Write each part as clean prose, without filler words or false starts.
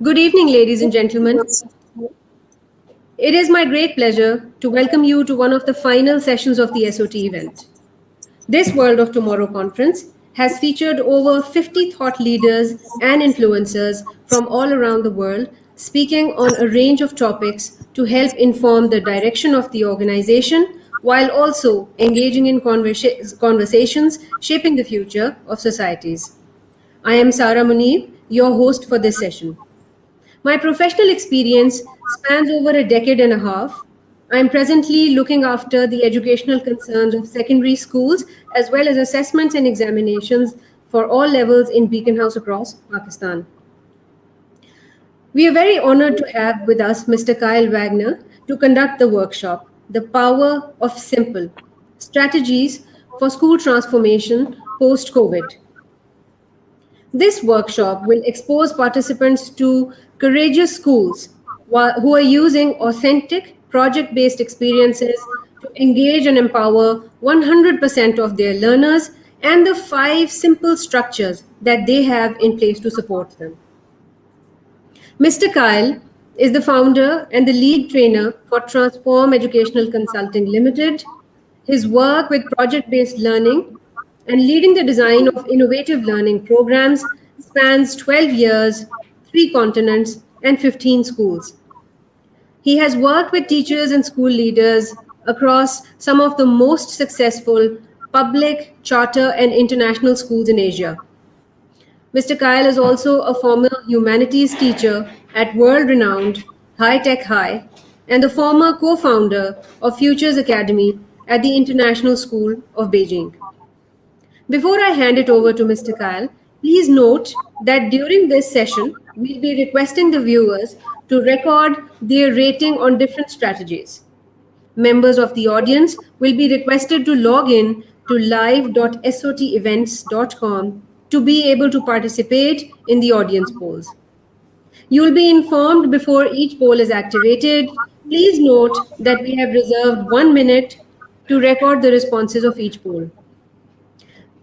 Good evening, ladies and gentlemen. It is my great pleasure to welcome you to one of the final sessions of the SOT event. This World of Tomorrow conference has featured over 50 thought leaders and influencers from all around the world speaking on a range of topics to help inform the direction of the organization while also engaging in conversations shaping the future of societies. I am Sarah Muneeb, your host for this session. My professional experience spans over a decade and a half. I am presently looking after the educational concerns of secondary schools as well as assessments and examinations for all levels in Beacon House across Pakistan. We are very honored to have with us Mr. Kyle Wagner to conduct the workshop, The Power of Simple Strategies for School Transformation Post COVID. This workshop will expose participants to courageous schools who are using authentic project-based experiences to engage and empower 100% of their learners and the 5 simple structures that they have in place to support them. Mr. Kyle is the founder and the lead trainer for Transform Educational Consulting Limited. His work with project-based learning and leading the design of innovative learning programs spans 12 years, 3 continents, and 15 schools. He has worked with teachers and school leaders across some of the most successful public, charter, and international schools in Asia. Mr. Kyle is also a former humanities teacher at world-renowned High Tech High and the former co-founder of Futures Academy at the International School of Beijing. Before I hand it over to Mr. Kyle, please note that during this session, we'll be requesting the viewers to record their rating on different strategies. Members of the audience will be requested to log in to live.sotevents.com to be able to participate in the audience polls. You will be informed before each poll is activated. Please note that we have reserved 1 minute to record the responses of each poll.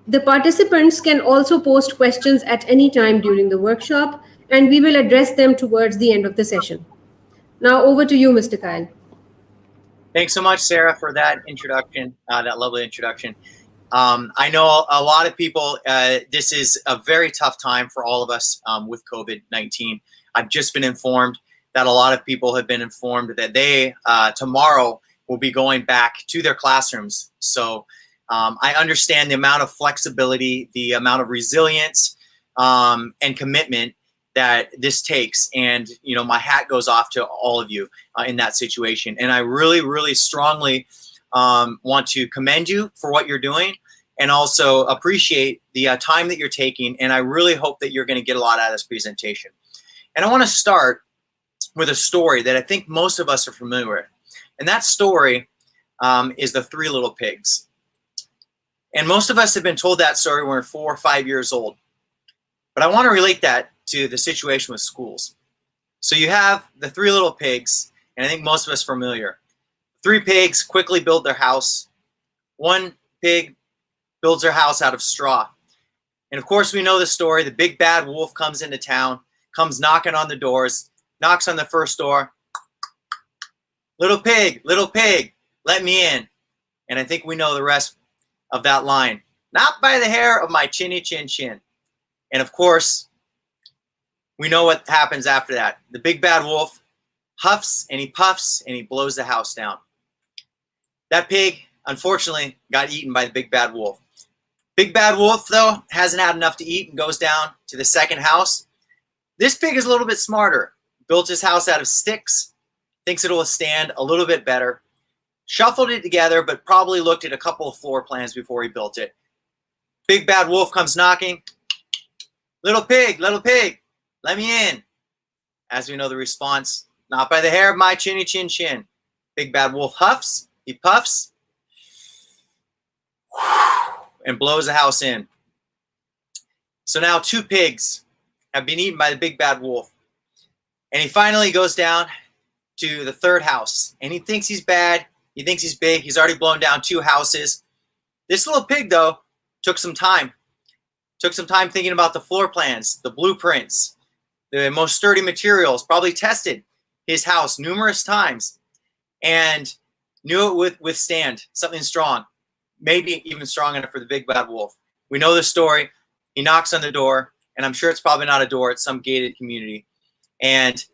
The participants can also post questions at any time during the workshop, and we will address them towards the end of the session. Now over to you, Mr. Kyle. Thanks so much, Sarah, for that introduction, that lovely introduction. I know a lot of people, this is a very tough time for all of us with COVID-19. I've just been informed that a lot of people have been informed that they, tomorrow, will be going back to their classrooms. So I understand the amount of flexibility, the amount of resilience and commitment that this takes. And, you know, my hat goes off to all of you in that situation. And I really, really strongly want to commend you for what you're doing and also appreciate the time that you're taking. And I really hope that you're going to get a lot out of this presentation. And I want to start with a story that I think most of us are familiar with. And that story is the 3 Little Pigs. And most of us have been told that story when we're 4 or 5 years old. But I want to relate that to the situation with schools. So you have the 3 Little Pigs, and I think most of us are familiar. 3 pigs quickly build their house. 1 pig builds their house out of straw. And of course, we know the story. The big bad wolf comes into town, comes knocking on the doors, knocks on the first door. Little pig, let me in. And I think we know the rest of that line. Not by the hair of my chinny chin chin. And of course, we know what happens after that. The big bad wolf huffs and he puffs and he blows the house down. That pig, unfortunately, got eaten by the big bad wolf. Big bad wolf, though, hasn't had enough to eat and goes down to the second house. This pig is a little bit smarter. Built his house out of sticks, thinks it'll stand a little bit better. Shuffled it together, but probably looked at a couple of floor plans before he built it. Big bad wolf comes knocking. Little pig, let me in. As we know the response, not by the hair of my chinny chin chin. Big bad wolf huffs, he puffs, and blows the house in. So now 2 pigs have been eaten by the big bad wolf. And he finally goes down to the 3rd house. And he thinks he's bad. He thinks he's big. He's already blown down 2 houses. This little pig, though, took some time. took some time thinking about the floor plans, the blueprints, the most sturdy materials, probably tested his house numerous times and knew it would withstand something strong, maybe even strong enough for the big bad wolf. We know the story. He knocks on the door, and I'm sure it's probably not a door, it's some gated community. And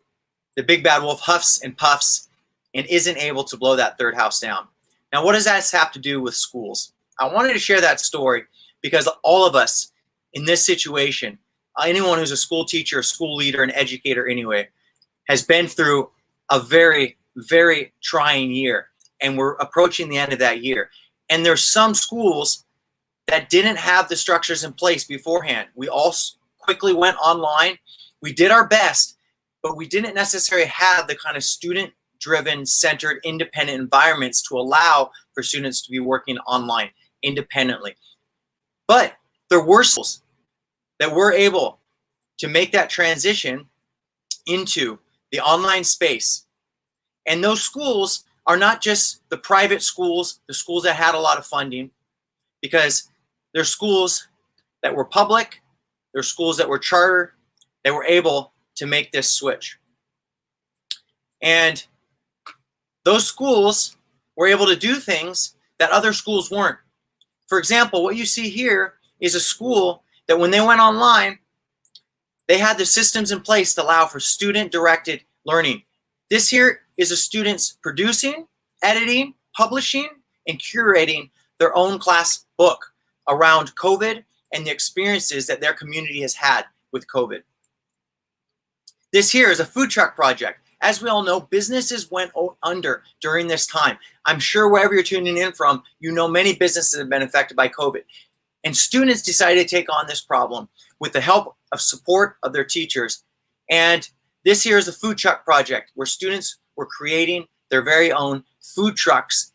the big bad wolf huffs and puffs and isn't able to blow that third house down. Now, what does that have to do with schools? I wanted to share that story because all of us in this situation, anyone who's a school teacher, a school leader, an educator anyway, has been through a very, very trying year. And we're approaching the end of that year. And there's some schools that didn't have the structures in place beforehand. We all quickly went online. We did our best, but we didn't necessarily have the kind of student-driven, centered, independent environments to allow for students to be working online independently. But there were schools that were able to make that transition into the online space. And those schools are not just the private schools, the schools that had a lot of funding, because they're schools that were public, they're schools that were charter, that were able to make this switch. And those schools were able to do things that other schools weren't. For example, what you see here is a school that when they went online, they had the systems in place to allow for student-directed learning. This here is a students producing, editing, publishing, and curating their own class book around COVID and the experiences that their community has had with COVID. This here is a food truck project. As we all know, businesses went under during this time. I'm sure wherever you're tuning in from, you know many businesses have been affected by COVID. And students decided to take on this problem with the help of support of their teachers. And this here is a food truck project where students were creating their very own food trucks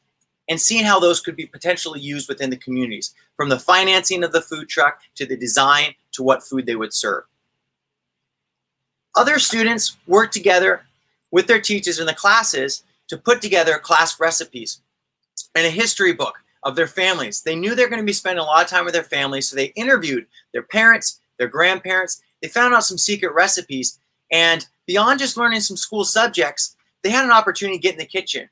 and seeing how those could be potentially used within the communities, from the financing of the food truck to the design to what food they would serve. Other students worked together with their teachers in the classes to put together class recipes and a history book of their families. They knew they're going to be spending a lot of time with their families, so they interviewed their parents, their grandparents. They found out some secret recipes, and beyond just learning some school subjects, they had an opportunity to get in the kitchen.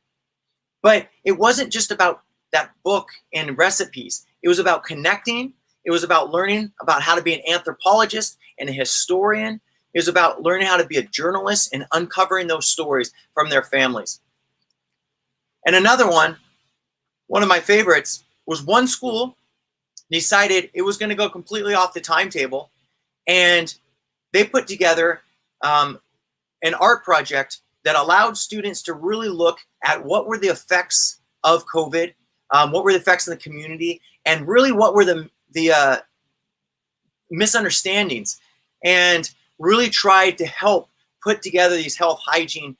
But it wasn't just about that book and recipes. It was about connecting. It was about learning about how to be an anthropologist and a historian. It was about learning how to be a journalist and uncovering those stories from their families. And another one of my favorites, was one school decided it was going to go completely off the timetable, and they put together an art project that allowed students to really look at what were the effects of COVID, what were the effects in the community, and really what were the misunderstandings, and really tried to help put together these health hygiene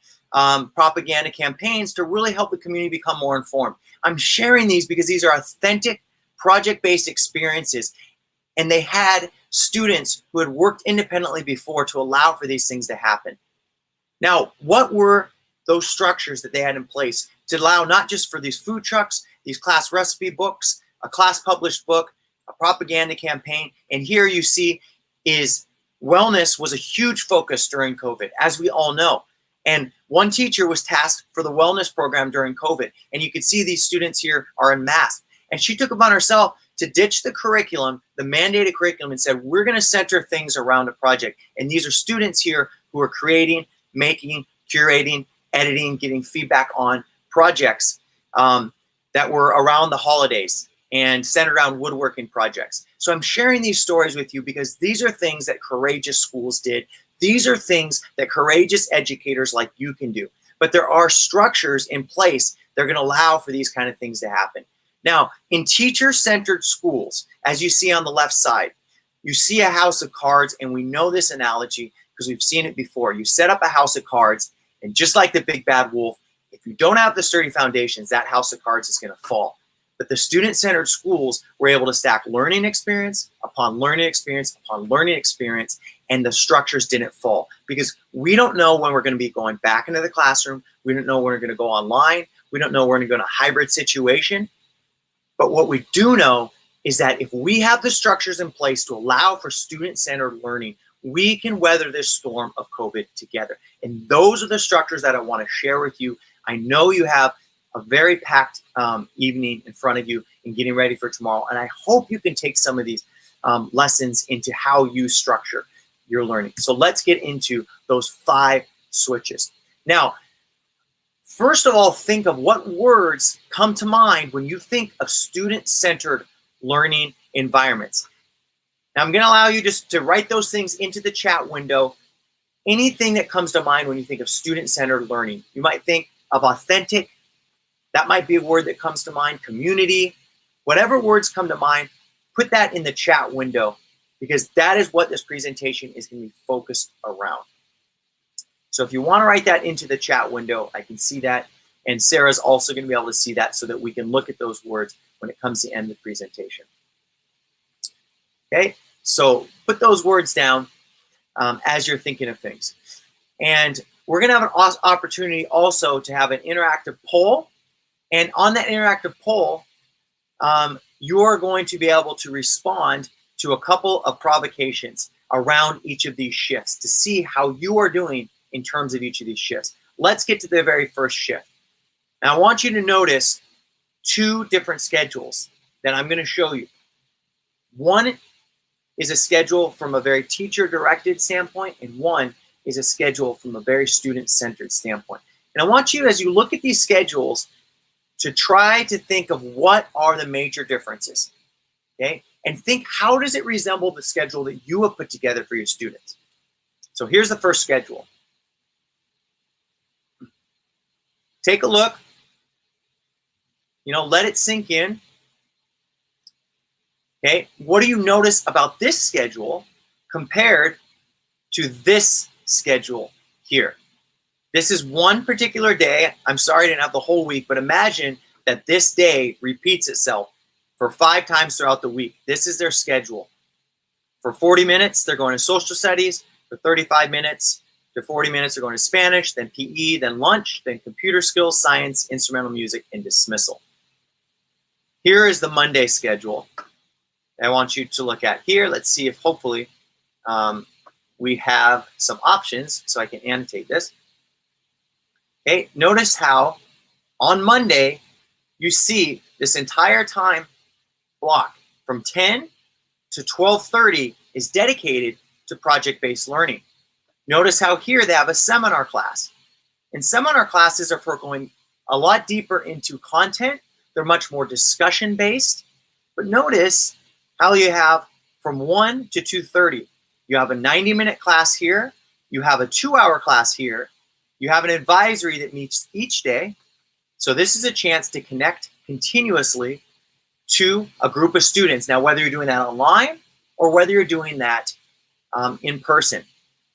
propaganda campaigns to really help the community become more informed. I'm sharing these because these are authentic project-based experiences, and they had students who had worked independently before to allow for these things to happen. Now, what were those structures that they had in place to allow not just for these food trucks, these class recipe books, a class published book, a propaganda campaign, and here you see is wellness was a huge focus during COVID, as we all know. And one teacher was tasked for the wellness program during COVID. And you can see these students here are in masks. And she took upon herself to ditch the curriculum, the mandated curriculum, and said, we're going to center things around a project. And these are students here who are creating, making, curating, editing, getting feedback on projects that were around the holidays and centered around woodworking projects. So I'm sharing these stories with you because these are things that courageous schools did. These are things that courageous educators like you can do. But there are structures in place that are going to allow for these kind of things to happen. Now, in teacher-centered schools, as you see on the left side, you see a house of cards, and we know this analogy because we've seen it before. You set up a house of cards, and just like the big bad wolf, if you don't have the sturdy foundations, that house of cards is going to fall. But the student-centered schools were able to stack learning experience upon learning experience upon learning experience, and the structures didn't fall because we don't know when we're going to be going back into the classroom. We don't know when we're going to go online. We don't know when we're going to go in a hybrid situation. But what we do know is that if we have the structures in place to allow for student-centered learning, we can weather this storm of COVID together. And those are the structures that I want to share with you. I know you have a very packed evening in front of you in getting ready for tomorrow, and I hope you can take some of these lessons into how you structure your learning. So let's get into those 5 switches. Now, first of all, think of what words come to mind when you think of student-centered learning environments. Now, I'm going to allow you just to write those things into the chat window. Anything that comes to mind when you think of student-centered learning. You might think of authentic. That might be a word that comes to mind. Community. Whatever words come to mind, put that in the chat window, because that is what this presentation is going to be focused around. So if you want to write that into the chat window, I can see that. And Sarah's also going to be able to see that so that we can look at those words when it comes to end the presentation. Okay, so put those words down as you're thinking of things. And we're going to have an opportunity also to have an interactive poll. And on that interactive poll, you're going to be able to respond to a couple of provocations around each of these shifts to see how you are doing in terms of each of these shifts. Let's get to the very first shift. Now, I want you to notice 2 different schedules that I'm going to show you. One is a schedule from a very teacher-directed standpoint, and one is a schedule from a very student-centered standpoint. And I want you, as you look at these schedules, to try to think of what are the major differences, okay? And think, how does it resemble the schedule that you have put together for your students? So here's the first schedule. Take a look. Let it sink in. Okay, what do you notice about this schedule compared to this schedule here? This is one particular day. I'm sorry I didn't have the whole week, but imagine that this day repeats itself for 5 times throughout the week. This is their schedule. For 40 minutes, they're going to social studies. For 35 minutes to 40 minutes, they're going to Spanish, then PE, then lunch, then computer skills, science, instrumental music, and dismissal. Here is the Monday schedule I want you to look at here. Let's see if hopefully we have some options so I can annotate this. Okay, notice how on Monday you see this entire time block from 10 to 12:30 is dedicated to project-based learning. Notice how here they have a seminar class. And seminar classes are for going a lot deeper into content. They're much more discussion-based. But notice how you have from 1 to 2:30. You have a 90-minute class here. You have a 2-hour class here. You have an advisory that meets each day. So this is a chance to connect continuously to a group of students. Now, whether you're doing that online or whether you're doing that in person,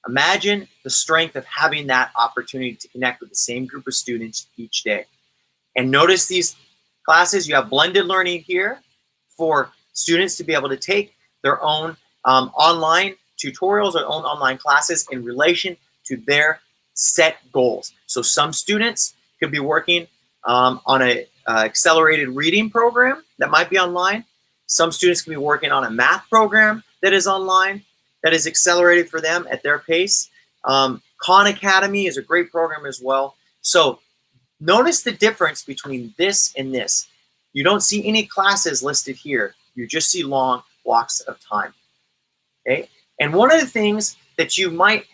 imagine the strength of having that opportunity to connect with the same group of students each day. And notice these classes, you have blended learning here for students to be able to take their own online tutorials or own online classes in relation to their set goals. So some students could be working on an accelerated reading program that might be online. Some students can be working on a math program that is online, that is accelerated for them at their pace. Khan Academy is a great program as well. So notice the difference between this and this. You don't see any classes listed here. You just see long blocks of time. Okay? And one of the things that you might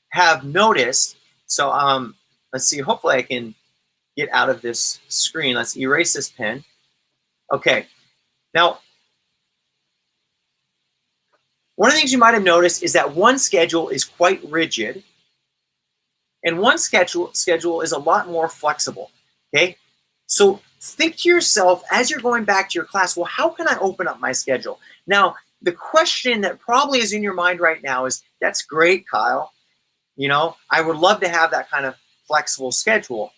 have noticed, so let's see, hopefully I can get out of this screen. Let's erase this pen. Okay, now, one of the things you might have noticed is that one schedule is quite rigid and one schedule is a lot more flexible, okay? So think to yourself as you're going back to your class, well, how can I open up my schedule? Now, the question that probably is in your mind right now is, that's great, Kyle. You know, I would love to have that kind of flexible schedule.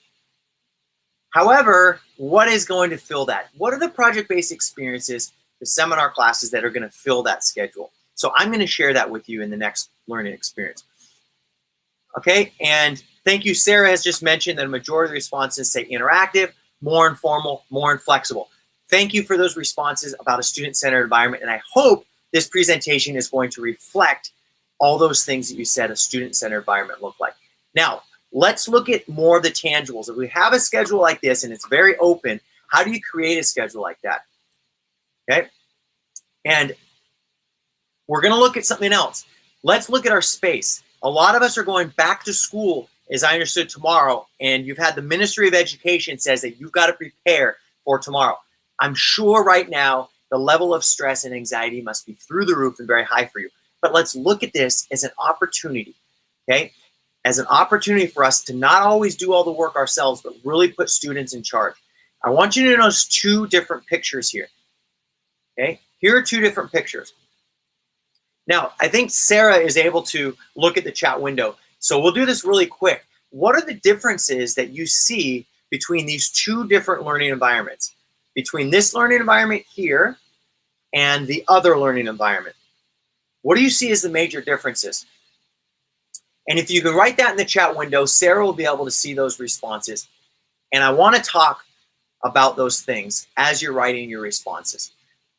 However, what is going to fill that? What are the project-based experiences, the seminar classes that are going to fill that schedule? So I'm going to share that with you in the next learning experience. Okay, and thank you. Sarah has just mentioned that a majority of the responses say interactive, more informal, more inflexible. thank you for those responses about a student-centered environment, and I hope this presentation is going to reflect all those things that you said a student-centered environment look like. Now, let's look at more of the tangibles. If we have a schedule like this and it's very open, how do you create a schedule like that? Okay, and we're going to look at something else. Let's look at our space. A lot of us are going back to school, as I understood, tomorrow, and you've had the Ministry of Education says that you've got to prepare for tomorrow. I'm sure right now the level of stress and anxiety must be through the roof and very high for you. But let's look at this as an opportunity, okay? As an opportunity for us to not always do all the work ourselves, but really put students in charge. I want you to notice two different pictures here, okay? Here are two different pictures. Now, I think Sarah is able to look at the chat window. So we'll do this really quick. What are the differences that you see between these two different learning environments? Between this learning environment here and the other learning environment? What do you see as the major differences? And if you can write that in the chat window, Sarah will be able to see those responses. And I want to talk about those things as you're writing your responses.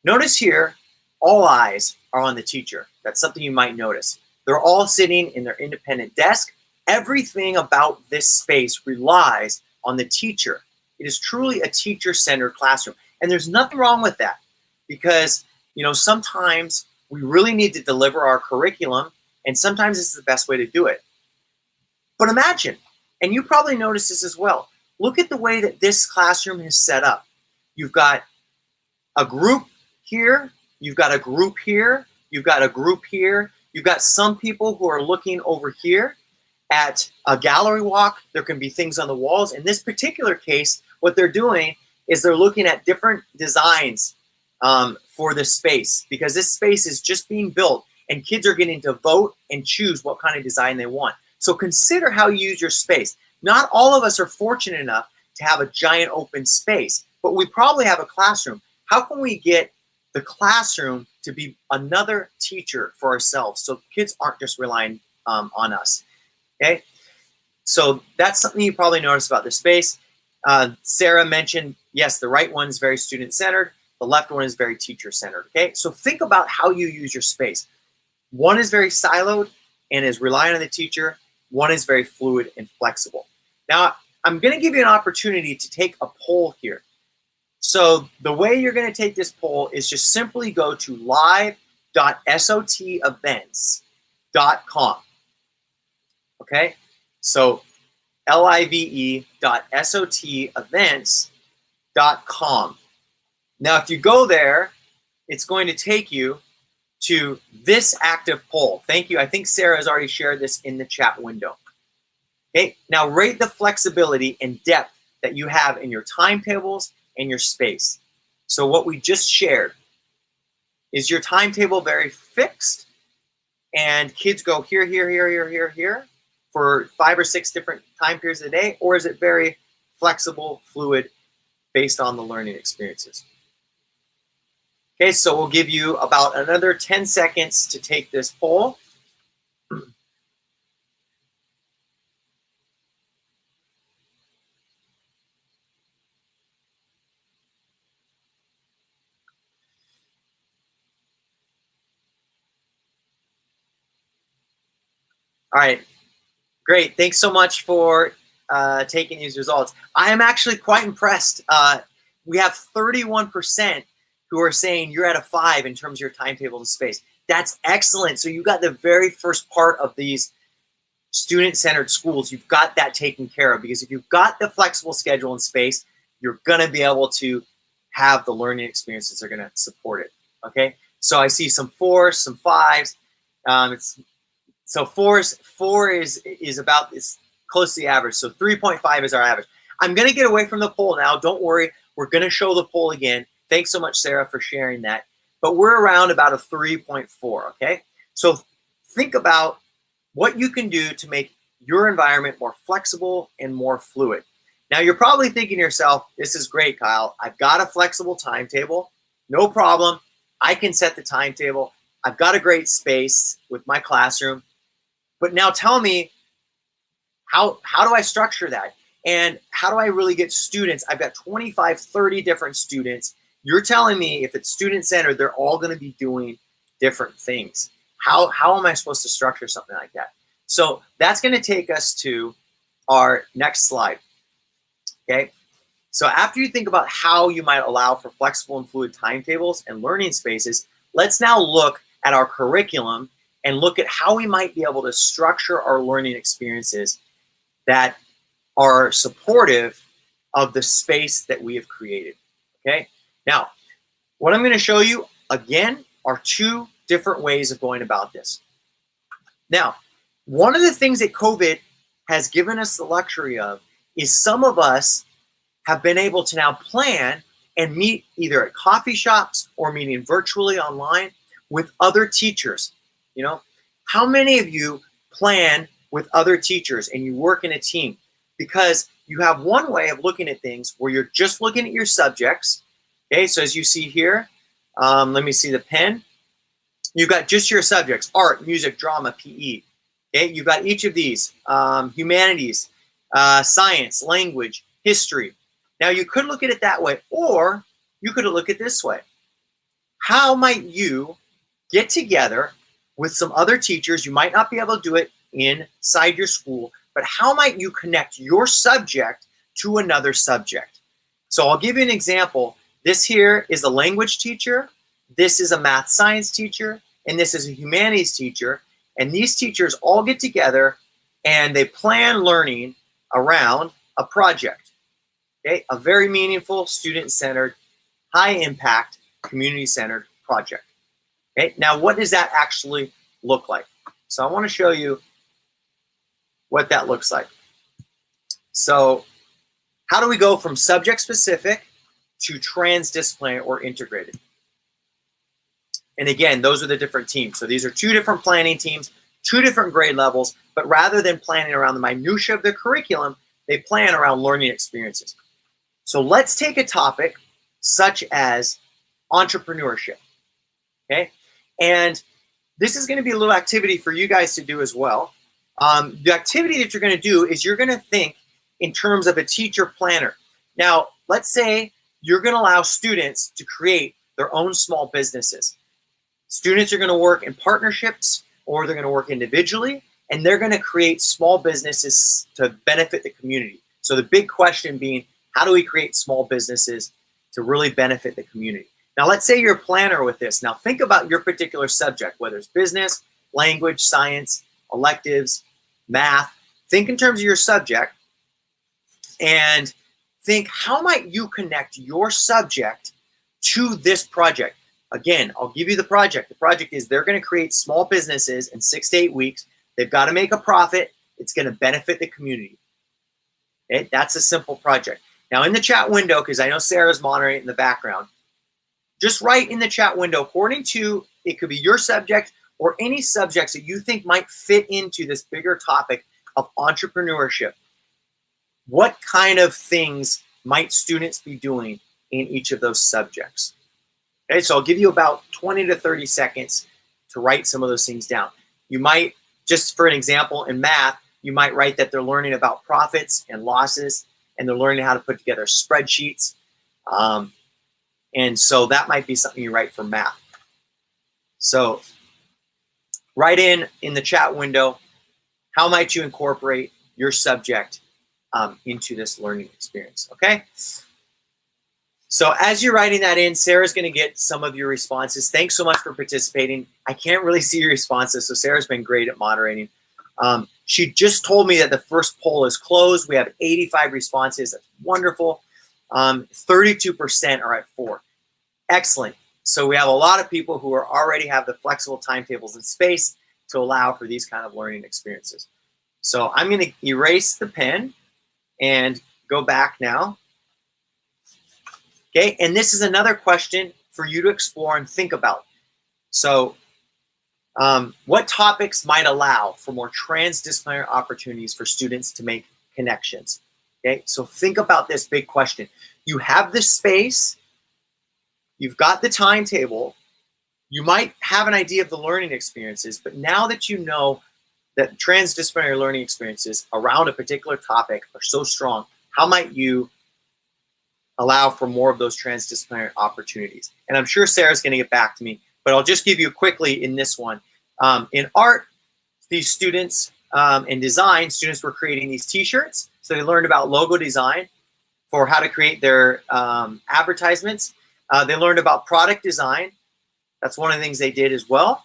Notice here, all eyes are on the teacher. That's something you might notice. They're all sitting in their independent desk. Everything about this space relies on the teacher. It is truly a teacher-centered classroom. And there's nothing wrong with that because, you know, sometimes we really need to deliver our curriculum, and sometimes this is the best way to do it. But imagine, and you probably noticed this as well, look at the way that this classroom is set up. You've got a group here, you've got a group here, you've got a group here, you've got some people who are looking over here at a gallery walk. There can be things on the walls. In this particular case, what they're doing is they're looking at different designs for this space because this space is just being built and kids are getting to vote and choose what kind of design they want. So consider how you use your space. Not all of us are fortunate enough to have a giant open space, but we probably have a classroom. How can we get the classroom to be another teacher for ourselves so kids aren't just relying on us? Okay, so that's something you probably noticed about the space. Sarah mentioned, yes, the right one's very student-centered, the left one is very teacher-centered, okay? So think about how you use your space. One is very siloed and is relying on the teacher. One is very fluid and flexible. Now, I'm gonna give you an opportunity to take a poll here. So the way you're gonna take this poll is just simply go to live.sotevents.com. Okay, so live.sotevents.com. Now, if you go there, it's going to take you to this active poll. Thank you. I think Sarah has already shared this in the chat window. Okay, now rate the flexibility and depth that you have in your timetables and your space. So what we just shared, is your timetable very fixed and kids go here, here, here, here, here, here for 5 or 6 different time periods a day, or is it very flexible, fluid, based on the learning experiences? Okay, so we'll give you about another 10 seconds to take this poll. All right, great. Thanks so much for taking these results. I am actually quite impressed. We have 31% who are saying you're at a 5 in terms of your timetable and space. That's excellent. So you got the very first part of these student-centered schools. You've got that taken care of, because if you've got the flexible schedule and space, you're going to be able to have the learning experiences that are going to support it. Okay, so I see some 4s, some 5s. So 4 is about this close to the average. So 3.5 is our average. I'm going to get away from the poll now. Don't worry. We're going to show the poll again. Thanks so much, Sarah, for sharing that. But we're around about a 3.4, okay? So think about what you can do to make your environment more flexible and more fluid. Now, you're probably thinking to yourself, this is great, Kyle. I've got a flexible timetable. No problem. I can set the timetable. I've got a great space with my classroom. But now tell me, how do I structure that? And how do I really get students? I've got 25, 30 different students you're telling me if it's student-centered, they're all going to be doing different things. How am I supposed to structure something like that? So that's going to take us to our next slide. Okay. So after you think about how you might allow for flexible and fluid timetables and learning spaces, let's now look at our curriculum and look at how we might be able to structure our learning experiences that are supportive of the space that we have created. Okay. Now, what I'm going to show you again are two different ways of going about this. Now, one of the things that COVID has given us the luxury of is some of us have been able to now plan and meet either at coffee shops or meeting virtually online with other teachers. You know, how many of you plan with other teachers and you work in a team? Because you have one way of looking at things where you're just looking at your subjects. Okay, so as you see here, let me see the pen. You've got just your subjects: art, music, drama, PE. Okay, you've got each of these: humanities, science, language, history. Now you could look at it that way, or you could look at it this way. How might you get together with some other teachers? You might not be able to do it inside your school, but how might you connect your subject to another subject? So I'll give you an example. This here is a language teacher, this is a math science teacher, and this is a humanities teacher. And these teachers all get together and they plan learning around a project. Okay, a very meaningful, student-centered, high-impact, community-centered project. Okay, now what does that actually look like? So I want to show you what that looks like. So how do we go from subject-specific to transdisciplinary or integrated? And again, those are the different teams. So these are two different planning teams, two different grade levels, but rather than planning around the minutia of the curriculum, they plan around learning experiences. So let's take a topic such as entrepreneurship, okay? And this is going to be a little activity for you guys to do as well. The activity that you're going to do is you're going to think in terms of a teacher planner. Now, let's say you're going to allow students to create their own small businesses. Students are going to work in partnerships or they're going to work individually, and they're going to create small businesses to benefit the community. So the big question being, how do we create small businesses to really benefit the community? Now, let's say you're a planner with this. Now, think about your particular subject, whether it's business, language, science, electives, math. Think in terms of your subject and think, how might you connect your subject to this project? Again, I'll give you the project. The project is they're going to create small businesses in 6 to 8 weeks. They've got to make a profit. It's going to benefit the community. Okay? That's a simple project. Now, in the chat window, because I know Sarah's moderating in the background, just write in the chat window, according to, it could be your subject or any subjects that you think might fit into this bigger topic of entrepreneurship. What kind of things might students be doing in each of those subjects? Okay, so I'll give you about 20 to 30 seconds to write some of those things down. You might, just for an example, in math, you might write that they're learning about profits and losses, and they're learning how to put together spreadsheets. And so that might be something you write for math. So write in the chat window, how might you incorporate your subject into this learning experience, okay? So as you're writing that in, Sarah's going to get some of your responses. Thanks so much for participating. I can't really see your responses, so Sarah's been great at moderating. She just told me that the first poll is closed. We have 85 responses. That's wonderful. 32% are at 4. Excellent. So we have a lot of people who already have the flexible timetables and space to allow for these kind of learning experiences. So I'm going to erase the pen and go back now. Okay, and this is another question for you to explore and think about. So what topics might allow for more transdisciplinary opportunities for students to make connections? Okay, so think about this big question. You have the space, you've got the timetable, you might have an idea of the learning experiences, but now that you know that transdisciplinary learning experiences around a particular topic are so strong, how might you allow for more of those transdisciplinary opportunities. And I'm sure Sarah's going to get back to me, but I'll just give you quickly in this one. In art, these students in design, students were creating these t-shirts. So they learned about logo design for how to create their advertisements. They learned about product design. That's one of the things they did as well.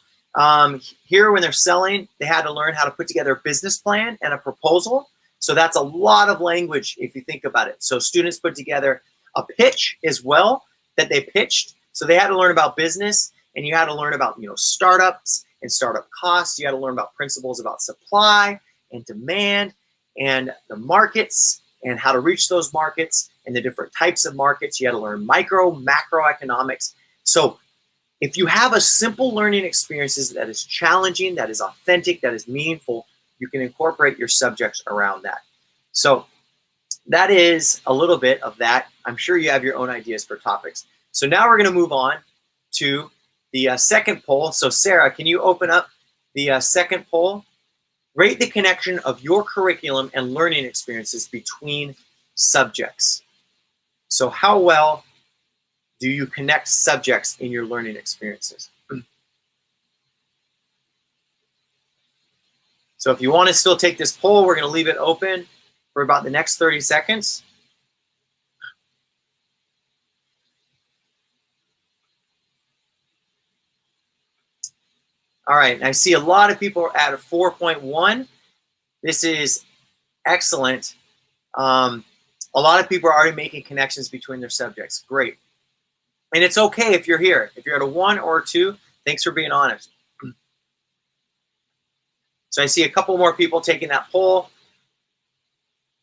Here, when they're selling, they had to learn how to put together a business plan and a proposal. So that's a lot of language if you think about it. So students put together a pitch as well that they pitched. So they had to learn about business, and you had to learn about, startups and startup costs. You had to learn about principles about supply and demand and the markets and how to reach those markets and the different types of markets. You had to learn micro, macroeconomics. So if you have a simple learning experiences that is challenging, that is authentic, that is meaningful, you can incorporate your subjects around that. So that is a little bit of that. I'm sure you have your own ideas for topics. So now we're going to move on to the second poll. So Sarah, can you open up the second poll? Rate the connection of your curriculum and learning experiences between subjects. So how well do you connect subjects in your learning experiences? So if you want to still take this poll, we're going to leave it open for about the next 30 seconds. All right, and I see a lot of people are at a 4.1. This is excellent. A lot of people are already making connections between their subjects. Great. And it's okay if you're here. If you're at a 1 or a 2, thanks for being honest. So I see a couple more people taking that poll.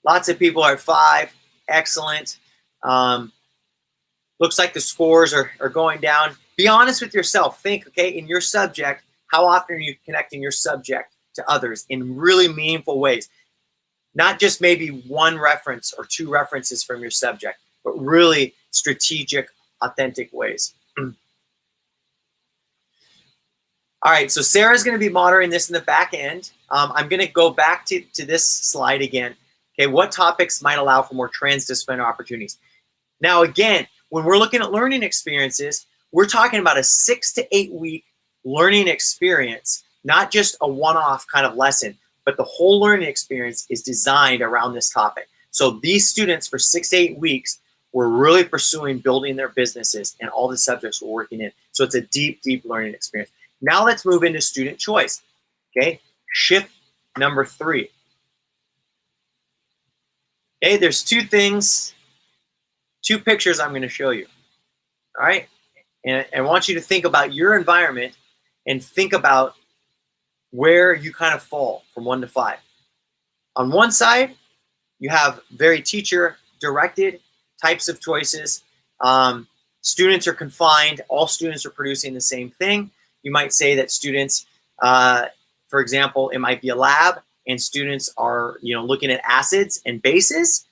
Lots of people are at 5. Excellent. Looks like the scores are going down. Be honest with yourself. Think, okay, in your subject, how often are you connecting your subject to others in really meaningful ways? Not just maybe 1 reference or 2 references from your subject, but really strategic, authentic ways. All right, so Sarah's going to be monitoring this in the back end. I'm going to go back to this slide again. Okay, what topics might allow for more transdisciplinary opportunities? Now, again, when we're looking at learning experiences, we're talking about a 6 to 8 week learning experience, not just a one-off kind of lesson, but the whole learning experience is designed around this topic. So these students for 6 to 8 weeks were really pursuing building their businesses and all the subjects we're working in. So it's a deep, deep learning experience. Now let's move into student choice. Okay, shift number 3. Okay, there's 2 things, 2 pictures I'm going to show you. All right, and I want you to think about your environment and think about where you kind of fall from 1 to 5. On one side, you have very teacher-directed types of choices. Students are confined. All students are producing the same thing. You might say that students, for example, it might be a lab, and students are looking at acids and bases.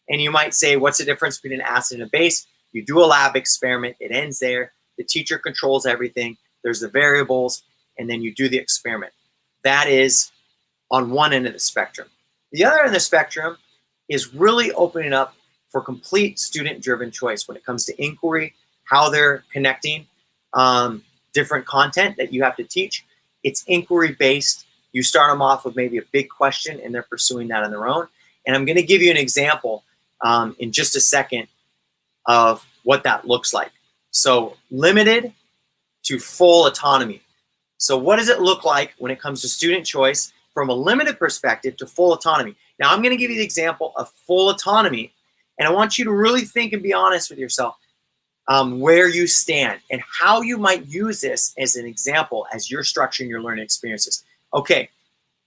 And you might say, what's the difference between an acid and a base? You do a lab experiment. It ends there. The teacher controls everything. There's the variables, and then you do the experiment. That is on one end of the spectrum. The other end of the spectrum is really opening up for complete student-driven choice when it comes to inquiry, how they're connecting different content that you have to teach. It's inquiry-based. You start them off with maybe a big question, and they're pursuing that on their own. And I'm going to give you an example in just a second of what that looks like. So limited to full autonomy. So what does it look like when it comes to student choice from a limited perspective to full autonomy? Now I'm going to give you the example of full autonomy, and I want you to really think and be honest with yourself where you stand and how you might use this as an example as you're structuring your learning experiences. Okay,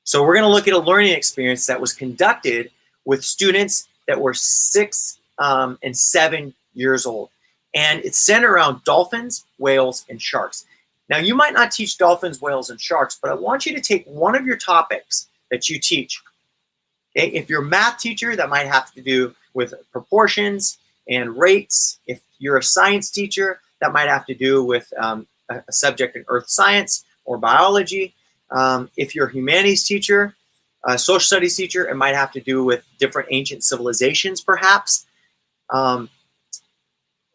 so we're going to look at a learning experience that was conducted with students that were 6 and 7 years old. And it's centered around dolphins, whales, and sharks. Now, you might not teach dolphins, whales, and sharks, but I want you to take one of your topics that you teach. Okay? If you're a math teacher, that might have to do with proportions and rates. If you're a science teacher, that might have to do with a subject in earth science or biology. If you're a humanities teacher, a social studies teacher, it might have to do with different ancient civilizations, perhaps.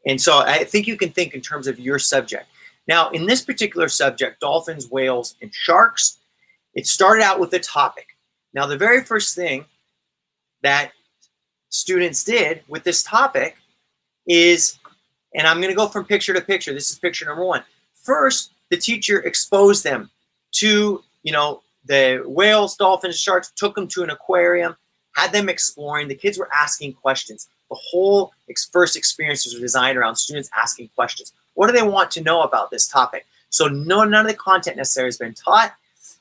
And so I think you can think in terms of your subject. Now, in this particular subject, dolphins, whales, and sharks, it started out with a topic. Now, the very first thing that students did with this topic is, and I'm going to go from picture to picture. This is picture number one. First, the teacher exposed them to, the whales, dolphins, sharks, took them to an aquarium, had them exploring. The kids were asking questions. The whole first experiences were designed around students asking questions. What do they want to know about this topic? So none of the content necessarily has been taught.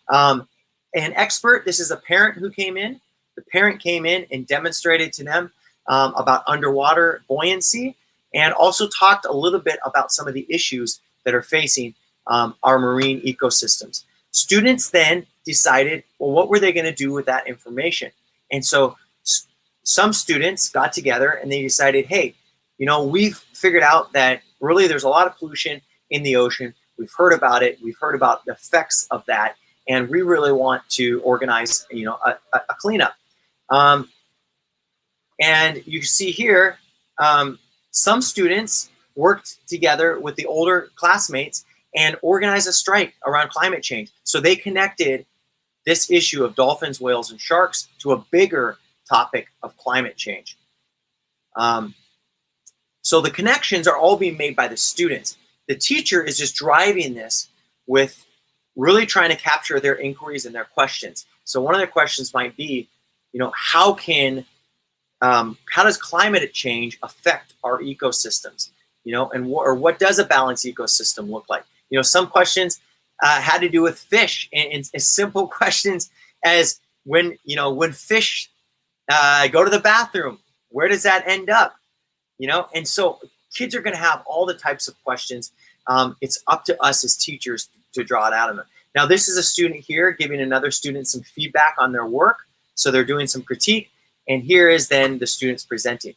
An expert, this is a parent who came in. The parent came in and demonstrated to them about underwater buoyancy, and also talked a little bit about some of the issues that are facing our marine ecosystems. Students then decided, well, what were they going to do with that information? And so some students got together and they decided, hey, we've figured out that really there's a lot of pollution in the ocean. We've heard about it. We've heard about the effects of that. And we really want to organize, a cleanup. And you see here, some students worked together with the older classmates and organized a strike around climate change. So they connected this issue of dolphins, whales, and sharks to a bigger topic of climate change. So the connections are all being made by the students. The teacher is just driving this with really trying to capture their inquiries and their questions. So one of their questions might be, how does climate change affect our ecosystems? Or what does a balanced ecosystem look like? Some questions had to do with fish, and as simple questions as when fish go to the bathroom, where does that end up? And so kids are going to have all the types of questions. It's up to us as teachers to draw it out of them. Now, this is a student here giving another student some feedback on their work. So they're doing some critique. And here is then the students presenting.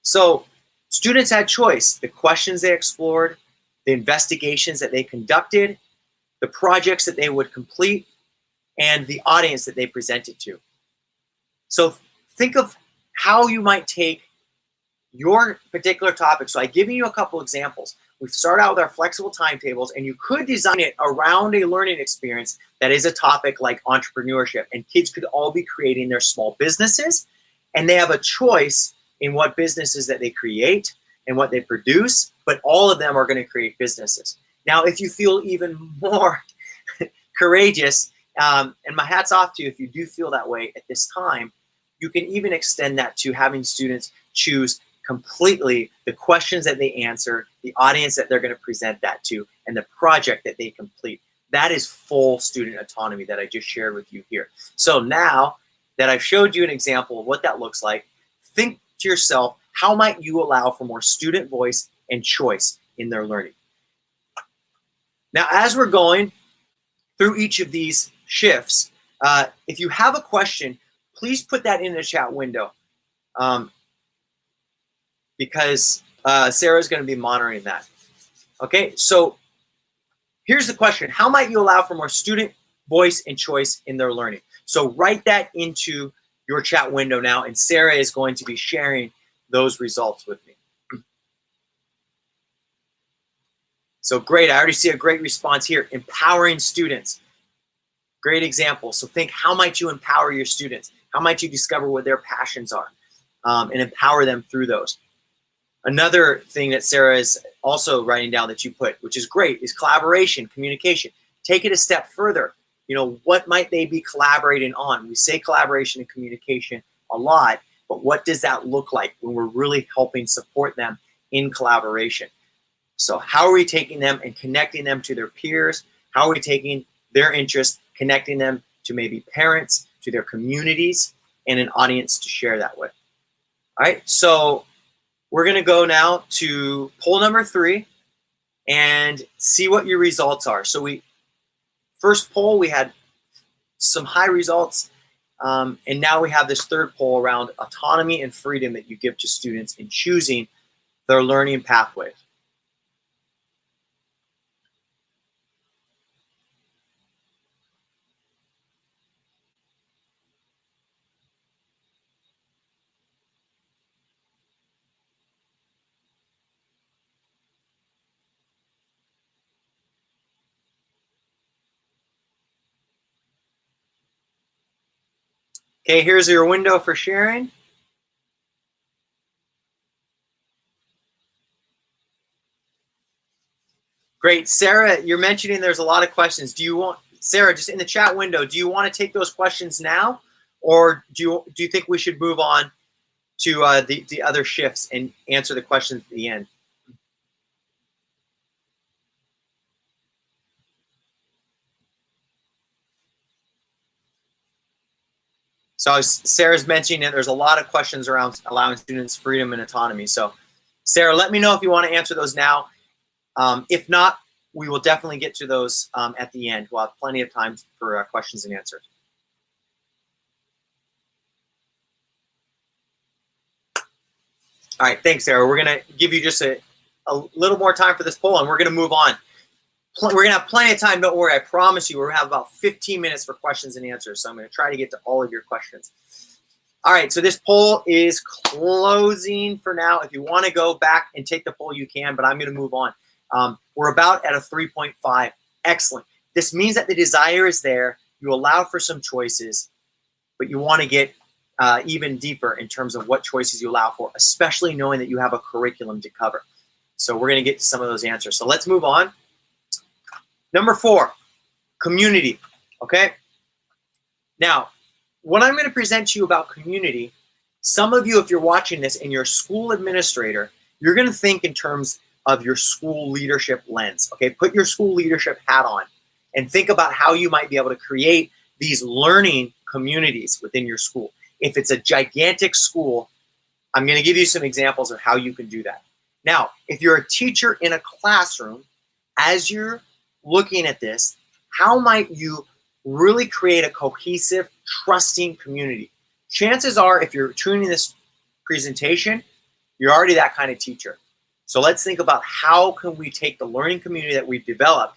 So students had choice. The questions they explored, the investigations that they conducted, the projects that they would complete, and the audience that they presented to. So think of how you might take your particular topic. So I've given you a couple examples. We start out with our flexible timetables, and you could design it around a learning experience that is a topic like entrepreneurship, and kids could all be creating their small businesses, and they have a choice in what businesses that they create and what they produce, but all of them are going to create businesses. Now, if you feel even more courageous, and my hat's off to you if you do feel that way at this time, you can even extend that to having students choose completely the questions that they answer, the audience that they're going to present that to, and the project that they complete. That is full student autonomy that I just shared with you here. So now that I've showed you an example of what that looks like, think to yourself, how might you allow for more student voice and choice in their learning? Now, as we're going through each of these shifts, if you have a question, please put that in the chat window, because Sarah's going to be monitoring that. Okay, so here's the question. How might you allow for more student voice and choice in their learning? So write that into your chat window now, and Sarah is going to be sharing those results with me. So great, I already see a great response here. Empowering students. Great example. So think, how might you empower your students? How might you discover what their passions are and empower them through those? Another thing that Sarah is also writing down that you put, which is great, is collaboration, communication. Take it a step further. What might they be collaborating on? We say collaboration and communication a lot, but what does that look like when we're really helping support them in collaboration? So how are we taking them and connecting them to their peers? How are we taking their interests, connecting them to maybe parents, to their communities, and an audience to share that with? All right, so we're going to go now to poll number 3 and see what your results are. So first poll, we had some high results, and now we have this third poll around autonomy and freedom that you give to students in choosing their learning pathways. Okay, here's your window for sharing. Great. Sarah, you're mentioning there's a lot of questions. Do you want, Sarah, just in the chat window, do you want to take those questions now? Or do you think we should move on to the other shifts and answer the questions at the end? So as Sarah's mentioning that there's a lot of questions around allowing students freedom and autonomy. So Sarah, let me know if you want to answer those now. If not, we will definitely get to those at the end. We'll have plenty of time for questions and answers. All right, thanks, Sarah. We're going to give you just a little more time for this poll, and we're going to move on. We're going to have plenty of time. Don't worry. I promise you we're going to have about 15 minutes for questions and answers. So I'm going to try to get to all of your questions. All right, so this poll is closing for now. If you want to go back and take the poll, you can, but I'm going to move on. We're about at a 3.5. Excellent. This means that the desire is there. You allow for some choices, but you want to get even deeper in terms of what choices you allow for, especially knowing that you have a curriculum to cover. So we're going to get to some of those answers. So let's move on. Number 4, community. Okay. Now, what I'm going to present to you about community, some of you, if you're watching this and you're a school administrator, you're going to think in terms of your school leadership lens. Okay. Put your school leadership hat on and think about how you might be able to create these learning communities within your school. If it's a gigantic school, I'm going to give you some examples of how you can do that. Now, if you're a teacher in a classroom, as you're looking at this, how might you really create a cohesive, trusting community? Chances are, if you're tuning this presentation, you're already that kind of teacher. So let's think about how can we take the learning community that we've developed,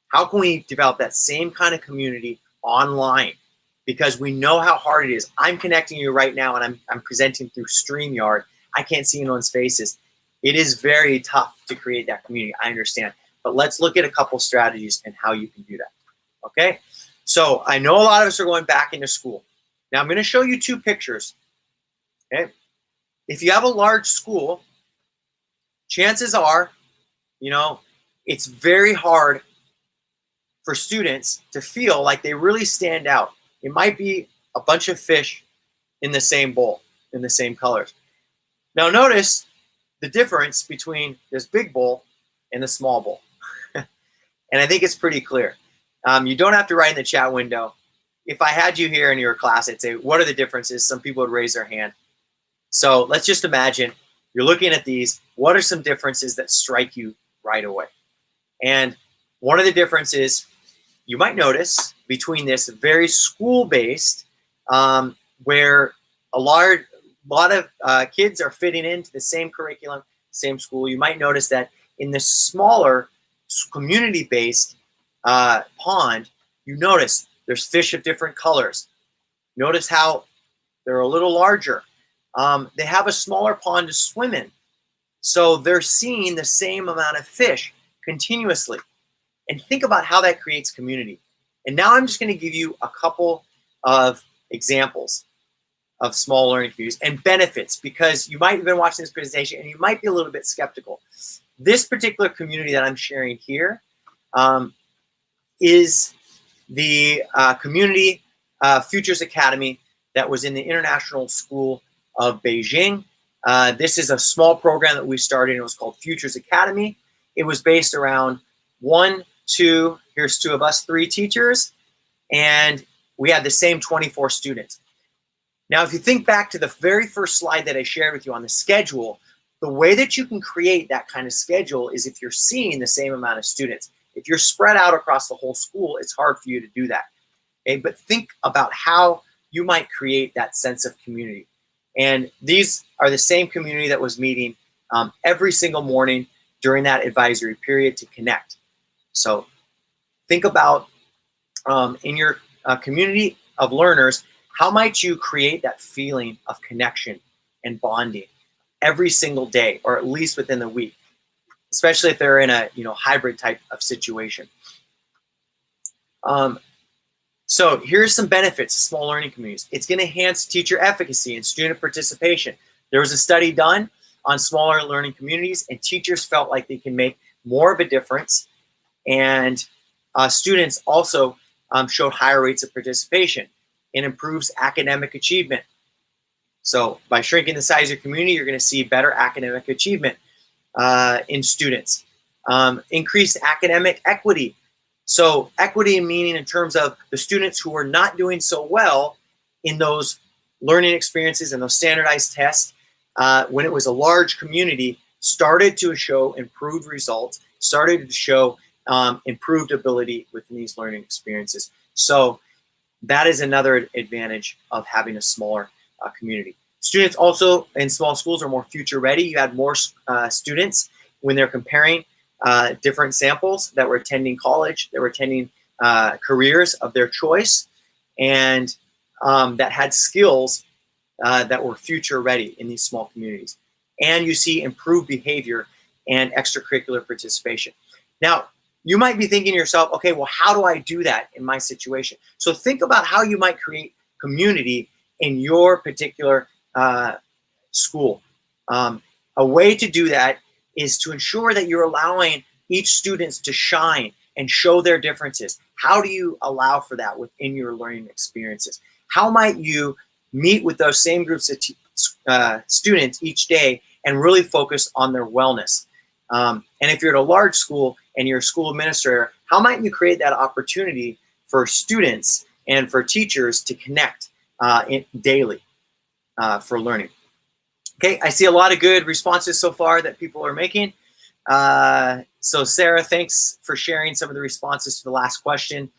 how can we develop that same kind of community online? Because we know how hard it is. I'm connecting you right now, and I'm presenting through StreamYard. I can't see anyone's faces. It is very tough to create that community, I understand. But let's look at a couple strategies and how you can do that, okay? So I know a lot of us are going back into school. Now I'm going to show you 2 pictures, okay? If you have a large school, chances are, you know, it's very hard for students to feel like they really stand out. It might be a bunch of fish in the same bowl, in the same colors. Now notice the difference between this big bowl and the small bowl. And I think it's pretty clear. You don't have to write in the chat window. If I had you here in your class, I'd say, what are the differences? Some people would raise their hand. So let's just imagine you're looking at these. What are some differences that strike you right away? And one of the differences you might notice between this very school-based, where a lot of kids are fitting into the same curriculum, same school. You might notice that in the smaller community-based pond, you notice there's fish of different colors. Notice how they're a little larger. They have a smaller pond to swim in. So they're seeing the same amount of fish continuously. And think about how that creates community. And now I'm just going to give you a couple of examples of small learning communities and benefits, because you might have been watching this presentation and you might be a little bit skeptical. This particular community that I'm sharing here is the community Futures Academy that was in the International School of Beijing. This is a small program that we started, and it was called Futures Academy. It was based around 1, 2, here's 2 of us, 3 teachers, and we had the same 24 students. Now, if you think back to the very first slide that I shared with you on the schedule, the way that you can create that kind of schedule is if you're seeing the same amount of students. If you're spread out across the whole school, it's hard for you to do that. Okay? But think about how you might create that sense of community. And these are the same community that was meeting every single morning during that advisory period to connect. So think about in your community of learners, how might you create that feeling of connection and bonding every single day, or at least within the week, especially if they're in a hybrid type of situation. So here's some benefits of small learning communities. It's going to enhance teacher efficacy and student participation. There was a study done on smaller learning communities, and teachers felt like they can make more of a difference. And students also showed higher rates of participation. It improves academic achievement. So by shrinking the size of your community, you're going to see better academic achievement in students. Increased academic equity. So equity meaning in terms of the students who are not doing so well in those learning experiences and those standardized tests, when it was a large community, started to show improved results, started to show improved ability within these learning experiences. So that is another advantage of having a smaller community. Students also in small schools are more future ready. You had more students when they're comparing different samples that were attending college, that were attending careers of their choice, and that had skills that were future ready in these small communities. And you see improved behavior and extracurricular participation. Now, you might be thinking to yourself, okay, well, how do I do that in my situation? So think about how you might create community in your particular school. A way to do that is to ensure that you're allowing each student to shine and show their differences. How do you allow for that within your learning experiences? How might you meet with those same groups of students each day and really focus on their wellness? And if you're at a large school and you're a school administrator, how might you create that opportunity for students and for teachers to connect daily for learning? Okay, I see a lot of good responses so far that people are making. So Sarah, thanks for sharing some of the responses to the last question.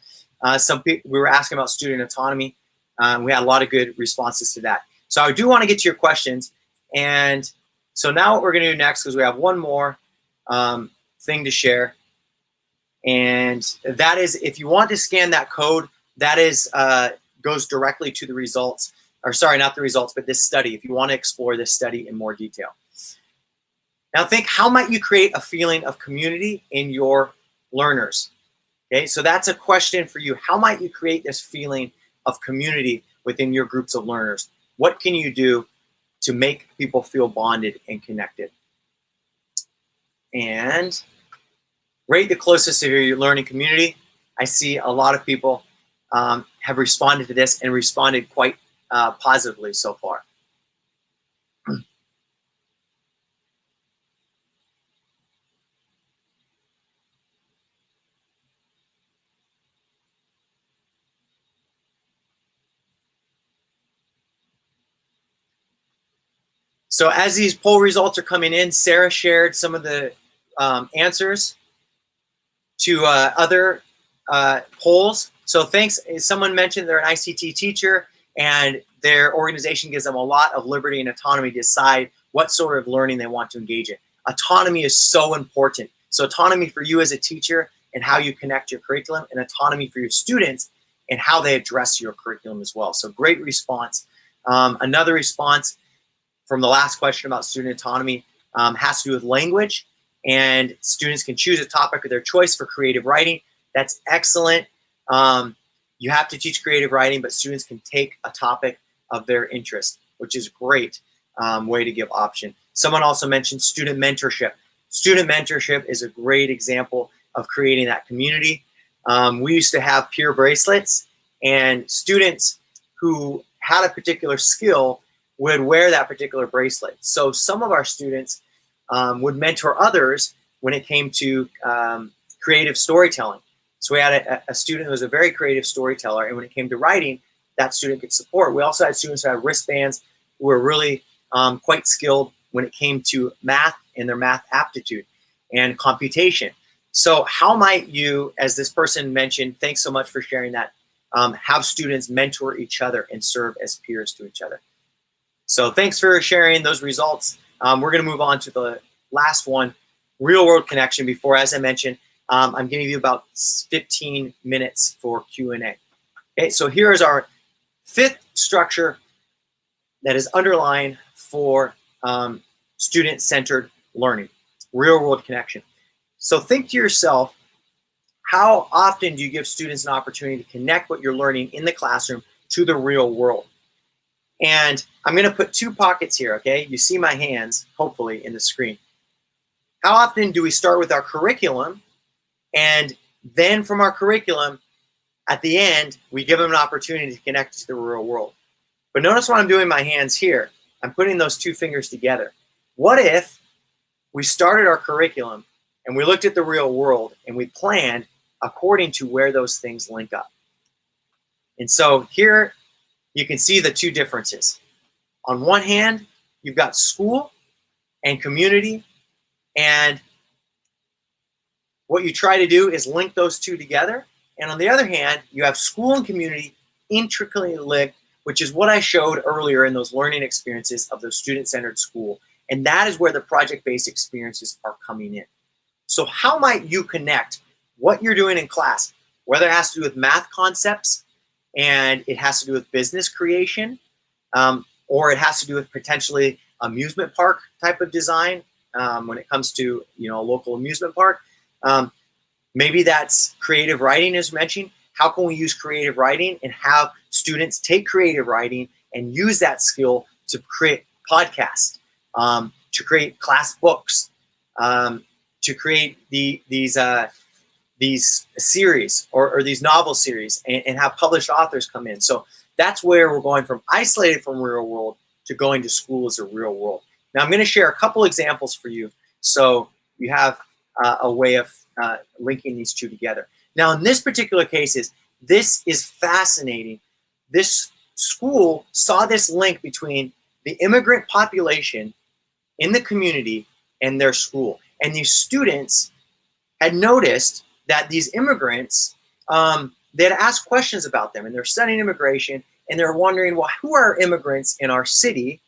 Some people, we were asking about student autonomy. We had a lot of good responses to that. So I do want to get to your questions. And so now what we're going to do next, because we have one more thing to share. And that is, if you want to scan that code, that is goes directly to the results. Or sorry, not the results, but this study, if you want to explore this study in more detail. Now think, how might you create a feeling of community in your learners? Okay, so that's a question for you. How might you create this feeling of community within your groups of learners? What can you do to make people feel bonded and connected? And rate the closest to your learning community. I see a lot of people have responded to this and responded quite positively so far. So as these poll results are coming in, Sarah shared some of the answers to other polls. So thanks. Someone mentioned they're an ICT teacher and their organization gives them a lot of liberty and autonomy to decide what sort of learning they want to engage in. Autonomy is so important. So autonomy for you as a teacher and how you connect your curriculum, and autonomy for your students and how they address your curriculum as well. So great response. Another response from the last question about student autonomy has to do with language, and students can choose a topic of their choice for creative writing. That's excellent. You have to teach creative writing, but students can take a topic of their interest, which is a great way to give option. Someone also mentioned student mentorship. Student mentorship is a great example of creating that community. We used to have peer bracelets, and students who had a particular skill would wear that particular bracelet. So some of our students would mentor others when it came to creative storytelling. So we had a student who was a very creative storyteller, and when it came to writing, that student could support. We also had students who had wristbands who were really quite skilled when it came to math and their math aptitude and computation. So how might you, as this person mentioned, thanks so much for sharing that, have students mentor each other and serve as peers to each other? So thanks for sharing those results. We're going to move on to the last one, real world connection. Before, as I mentioned, I'm giving you about 15 minutes for Q&A. Okay, so here is our fifth structure that is underlined for student-centered learning, real world connection. So think to yourself, how often do you give students an opportunity to connect what you're learning in the classroom to the real world? And I'm going to put two pockets here, okay? You see my hands, hopefully, in the screen. How often do we start with our curriculum, and then from our curriculum, at the end, we give them an opportunity to connect to the real world? But notice what I'm doing with my hands here. I'm putting those two fingers together. What if we started our curriculum and we looked at the real world and we planned according to where those things link up? And so here you can see the two differences. On one hand, you've got school and community, and what you try to do is link those two together. And on the other hand, you have school and community intricately linked, which is what I showed earlier in those learning experiences of the student-centered school. And that is where the project-based experiences are coming in. So how might you connect what you're doing in class, whether it has to do with math concepts and it has to do with business creation, or it has to do with potentially amusement park type of design when it comes to a local amusement park. Maybe that's creative writing, as mentioned. How can we use creative writing and have students take creative writing and use that skill to create podcasts, to create class books, to create these series or these novel series and have published authors come in. So that's where we're going from isolated from real world to going to school as a real world. Now I'm going to share a couple examples for you so you have a way of linking these two together. Now in this particular case, this is fascinating. This school saw this link between the immigrant population in the community and their school. And these students had noticed that these immigrants, they had asked questions about them, and they're studying immigration, and they're wondering, well, who are immigrants in our city,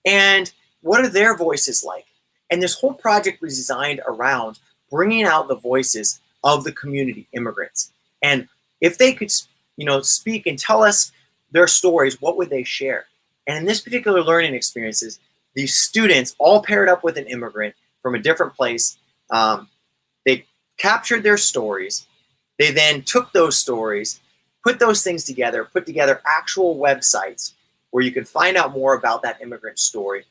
and what are their voices like? And this whole project was designed around bringing out the voices of the community immigrants. And if they could, speak and tell us their stories, what would they share? And in this particular learning experiences, these students all paired up with an immigrant from a different place. They captured their stories. They then took those stories, put those things together, put together actual websites where you could find out more about that immigrant story.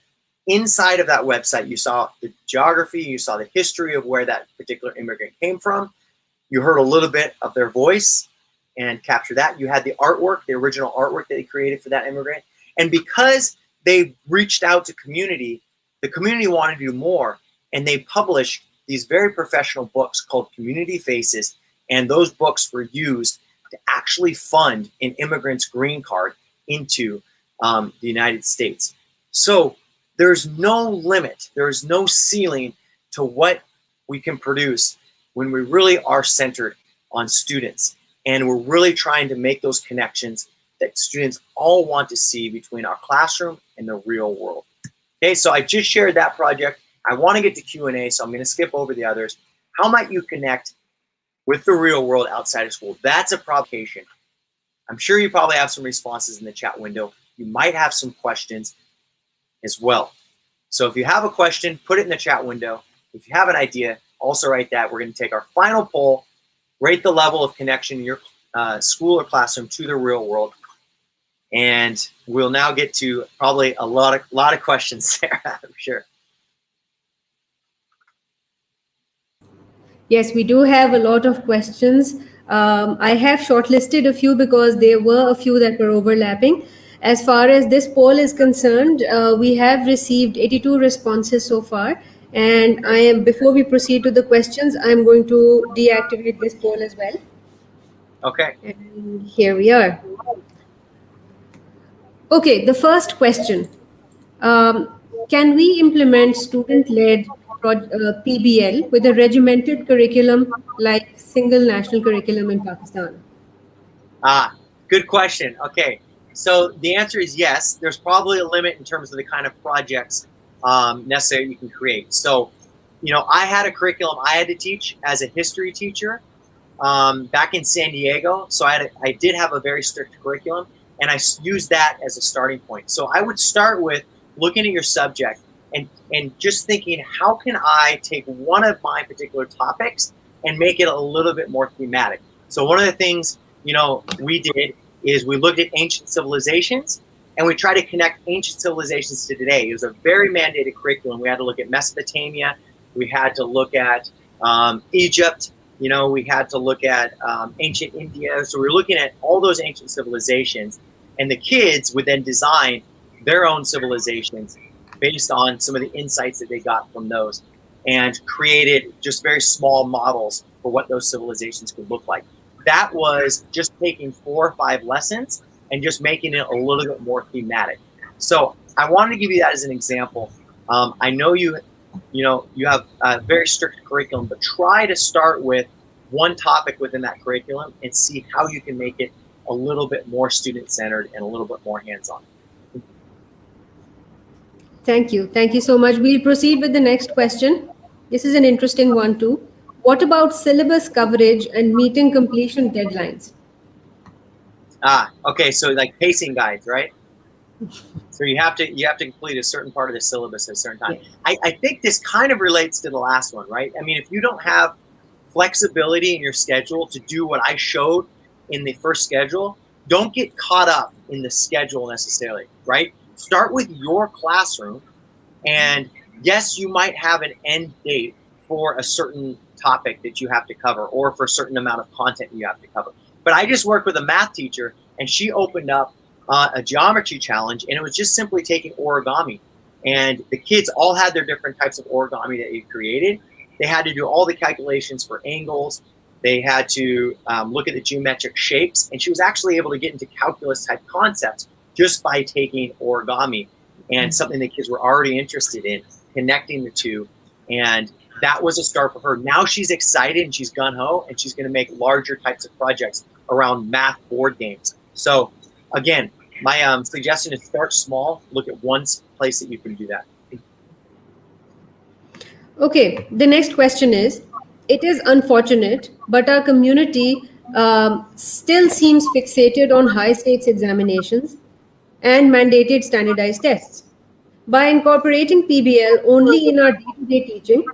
Inside of that website, you saw the geography, you saw the history of where that particular immigrant came from. You heard a little bit of their voice and captured that. You had the artwork, the original artwork that they created for that immigrant. And because they reached out to community, the community wanted to do more, and they published these very professional books called Community Faces, and those books were used to actually fund an immigrant's green card into the United States. So there's no limit, there's no ceiling to what we can produce when we really are centered on students, and we're really trying to make those connections that students all want to see between our classroom and the real world. Okay, so I just shared that project. I want to get to Q&A, so I'm going to skip over the others. How might you connect with the real world outside of school? That's a provocation. I'm sure you probably have some responses in the chat window. You might have some questions as well. So if you have a question, put it in the chat window. If you have an idea, also write that. We're going to take our final poll, rate the level of connection in your school or classroom to the real world. And we'll now get to probably a lot of questions, Sarah, I'm sure. Yes, we do have a lot of questions. I have shortlisted a few because there were a few that were overlapping. As far as this poll is concerned, we have received 82 responses so far. And before we proceed to the questions, I'm going to deactivate this poll as well. Okay. And here we are. Okay, the first question. Can we implement student-led PBL with a regimented curriculum like single national curriculum in Pakistan? Good question. Okay, so the answer is yes. There's probably a limit in terms of the kind of projects necessary you can create. So, I had a curriculum I had to teach as a history teacher back in San Diego. So I did have a very strict curriculum, and I used that as a starting point. So I would start with looking at your subject and just thinking, how can I take one of my particular topics and make it a little bit more thematic. So one of the things, we did is we looked at ancient civilizations and we tried to connect ancient civilizations to today. It was a very mandated curriculum. We had to look at Mesopotamia. We had to look at Egypt. We had to look at ancient India. So we were looking at all those ancient civilizations, and the kids would then design their own civilizations based on some of the insights that they got from those, and created just very small models for what those civilizations could look like. That was just taking 4 or 5 lessons and just making it a little bit more thematic. So I wanted to give you that as an example. I know you have a very strict curriculum, but try to start with one topic within that curriculum and see how you can make it a little bit more student-centered and a little bit more hands-on. Thank you. Thank you so much. We'll proceed with the next question. This is an interesting one too. What about syllabus coverage and meeting completion deadlines? Okay. So like pacing guides, right? So you have to complete a certain part of the syllabus at a certain time. Yeah. I think this kind of relates to the last one, right? I mean, if you don't have flexibility in your schedule to do what I showed in the first schedule, don't get caught up in the schedule necessarily, right? Start with your classroom, and yes, you might have an end date for a certain topic that you have to cover or for a certain amount of content you have to cover. But I just worked with a math teacher, and she opened up a geometry challenge, and it was just simply taking origami. And the kids all had their different types of origami that you created. They had to do all the calculations for angles. They had to look at the geometric shapes, and she was actually able to get into calculus type concepts just by taking origami, and something that kids were already interested in, connecting the two. And that was a start for her. Now she's excited and she's gung-ho, and she's going to make larger types of projects around math board games. So again, my suggestion is start small. Look at one place that you can do that. Okay, the next question is, it is unfortunate, but our community still seems fixated on high stakes examinations and mandated standardized tests. By incorporating PBL only in our day-to-day teaching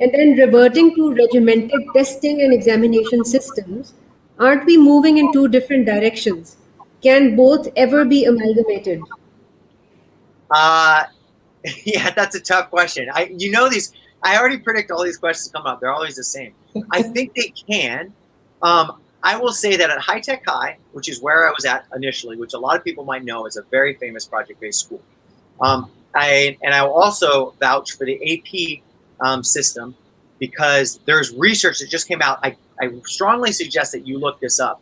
and then reverting to regimented testing and examination systems, aren't we moving in 2 different directions? Can both ever be amalgamated? Yeah, that's a tough question. I already predict all these questions come up. They're always the same. I think they can. I will say that at High Tech High, which is where I was at initially, which a lot of people might know is a very famous project-based school. I will also vouch for the AP system, because there's research that just came out. I strongly suggest that you look this up.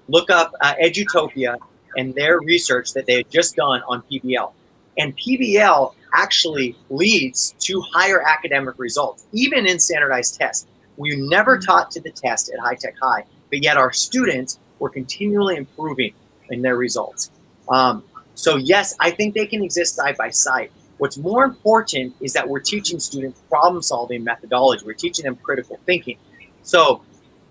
Look up Edutopia and their research that they had just done on PBL. And PBL actually leads to higher academic results, even in standardized tests. We never taught to the test at High Tech High, but yet our students were continually improving in their results. So yes, I think they can exist side by side. What's more important is that we're teaching students problem-solving methodology. We're teaching them critical thinking. So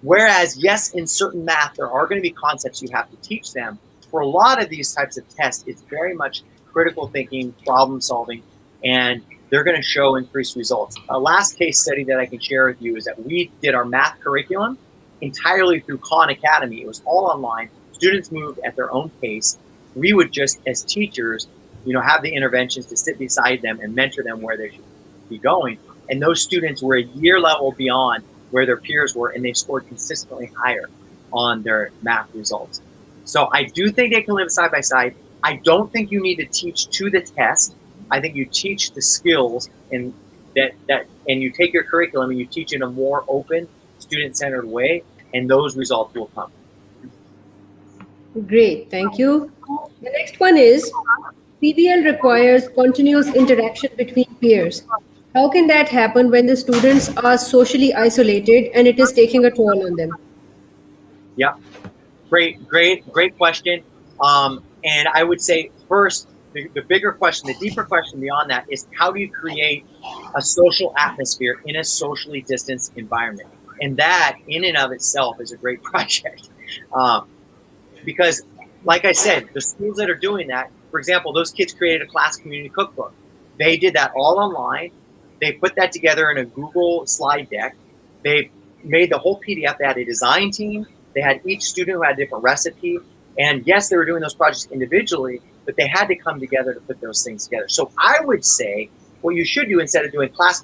whereas, yes, in certain math, there are going to be concepts you have to teach them, for a lot of these types of tests, it's very much critical thinking, problem solving, and they're going to show increased results. A last case study that I can share with you is that we did our math curriculum entirely through Khan Academy. It was all online. Students moved at their own pace. We would just, as teachers, have the interventions to sit beside them and mentor them where they should be going. And those students were a year level beyond where their peers were, and they scored consistently higher on their math results. So I do think they can live side by side. I don't think you need to teach to the test. I think you teach the skills, and and you take your curriculum and you teach in a more open, student-centered way, and those results will come. Great, thank you. The next one is, PBL requires continuous interaction between peers. How can that happen when the students are socially isolated and it is taking a toll on them? Yeah, great question. And I would say first, the bigger question, the deeper question beyond that is, how do you create a social atmosphere in a socially distanced environment? And that in and of itself is a great project. Because like I said, the schools that are doing that, for example, those kids created a class community cookbook. They did that all online. They put that together in a Google slide deck. They made the whole PDF. They had a design team. They had each student who had a different recipe. And yes, they were doing those projects individually, but they had to come together to put those things together. So I would say what you should do instead of doing class,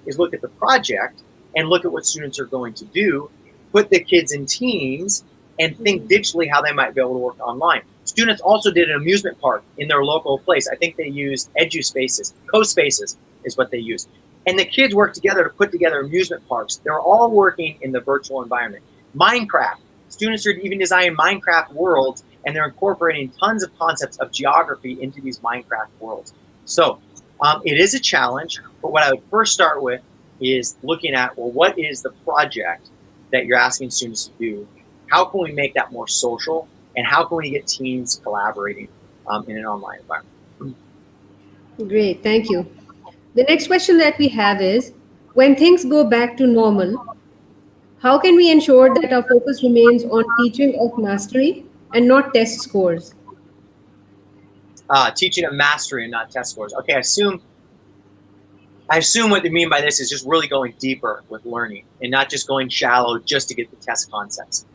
is look at the project and look at what students are going to do, put the kids in teams, and think digitally how they might be able to work online. Students also did an amusement park in their local place. I think they used EduSpaces, CoSpaces is what they used. And the kids worked together to put together amusement parks. They're all working in the virtual environment. Minecraft, students are even designing Minecraft worlds, and they're incorporating tons of concepts of geography into these Minecraft worlds. So it is a challenge, but what I would first start with is looking at, well, what is the project that you're asking students to do? How can we make that more social? And how can we get teams collaborating in an online environment? Great, thank you. The next question that we have is, when things go back to normal, how can we ensure that our focus remains on teaching of mastery and not test scores? Teaching of mastery and not test scores. Okay, I assume what they mean by this is just really going deeper with learning and not just going shallow just to get the test concepts.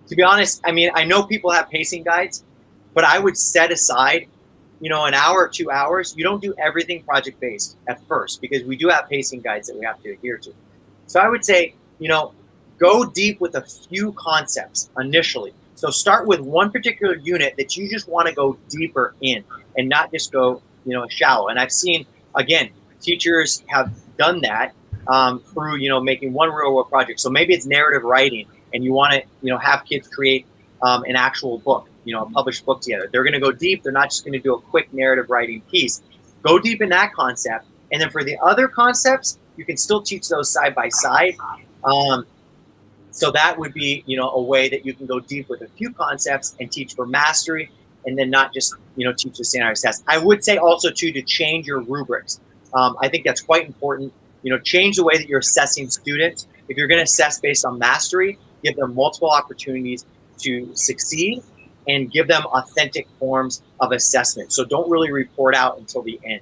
To be honest, I mean, I know people have pacing guides, but I would set aside, an hour or 2 hours. You don't do everything project-based at first because we do have pacing guides that we have to adhere to. So I would say, go deep with a few concepts initially. So start with one particular unit that you just want to go deeper in and not just go, shallow. And I've seen, again, teachers have done that through, making one real world project. So maybe it's narrative writing and you want to, have kids create an actual book, a published book together. They're going to go deep. They're not just going to do a quick narrative writing piece. Go deep in that concept. And then for the other concepts, you can still teach those side by side. So that would be, a way that you can go deep with a few concepts and teach for mastery and then not just, teach the standardized test. I would say also, too, to change your rubrics. I think that's quite important. Change the way that you're assessing students. If you're going to assess based on mastery, give them multiple opportunities to succeed and give them authentic forms of assessment. So don't really report out until the end.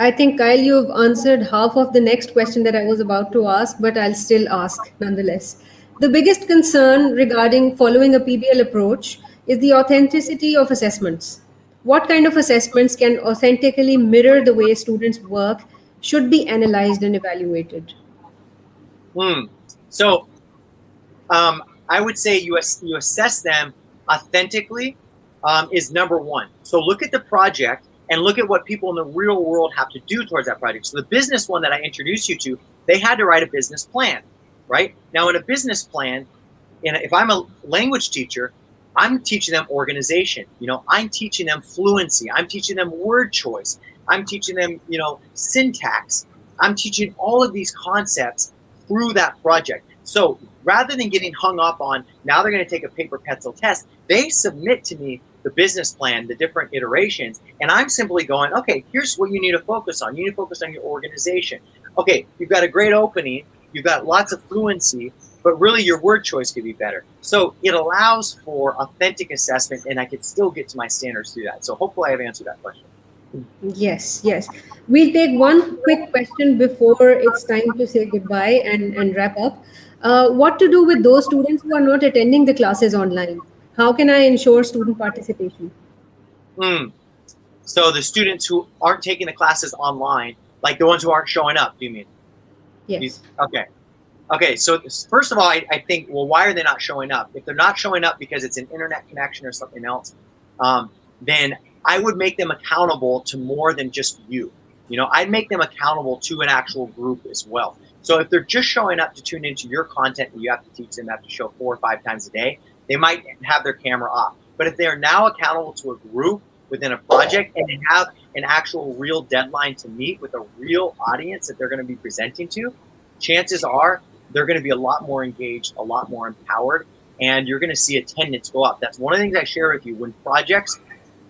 I think, Kyle, you've answered half of the next question that I was about to ask, but I'll still ask nonetheless. The biggest concern regarding following a PBL approach is the authenticity of assessments. What kind of assessments can authentically mirror the way students work should be analyzed and evaluated? So I would say you assess them authentically is number one. So look at the project and look at what people in the real world have to do towards that project. So the business one that I introduced you to, they had to write a business plan, right? Now in a business plan, if I'm a language teacher, I'm teaching them organization. I'm teaching them fluency. I'm teaching them word choice. I'm teaching them, syntax. I'm teaching all of these concepts through that project. So rather than getting hung up on, now they're going to take a paper pencil test, they submit to me the business plan, the different iterations, and I'm simply going, okay, here's what you need to focus on. You need to focus on your organization. Okay, you've got a great opening, you've got lots of fluency, but really your word choice could be better. So it allows for authentic assessment, and I could still get to my standards through that. So hopefully I've answered that question. Yes. We'll take one quick question before it's time to say goodbye and wrap up. What to do with those students who are not attending the classes online? How can I ensure student participation? So the students who aren't taking the classes online, like the ones who aren't showing up, do you mean? Yes. Okay. So first of all, I think, well, why are they not showing up? If they're not showing up because it's an internet connection or something else, then I would make them accountable to more than just you. I'd make them accountable to an actual group as well. So if they're just showing up to tune into your content and you have to teach them, have to show 4 or 5 times a day, they might have their camera off. But if they are now accountable to a group within a project and they have an actual real deadline to meet with a real audience that they're going to be presenting to, chances are they're going to be a lot more engaged, a lot more empowered, and you're going to see attendance go up. That's one of the things I share with you. When projects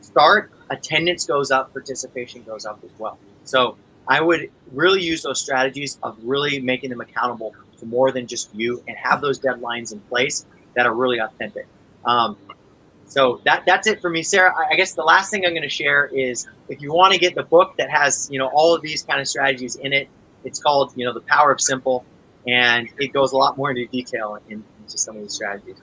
start, attendance goes up, participation goes up as well. So I would really use those strategies of really making them accountable to more than just you and have those deadlines in place that are really authentic. So that's it for me, Sarah. I guess the last thing I'm going to share is if you want to get the book that has, all of these kind of strategies in it, It's called, The Power of Simple, and it goes a lot more into detail into some of these strategies.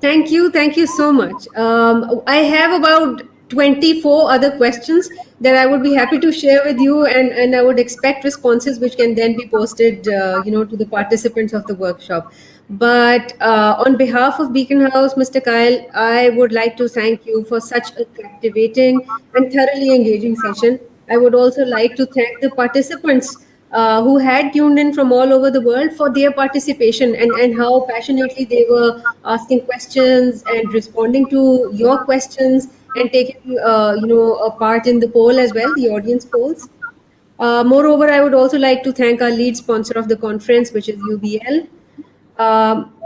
Thank you so much. I have about 24 other questions that I would be happy to share with you, and I would expect responses which can then be posted, to the participants of the workshop. But on behalf of Beacon House, Mr. Kyle, I would like to thank you for such a captivating and thoroughly engaging session. I would also like to thank the participants who had tuned in from all over the world for their participation, and how passionately they were asking questions and responding to your questions, and taking a part in the poll as well, the audience polls. Moreover, I would also like to thank our lead sponsor of the conference, which is UBL.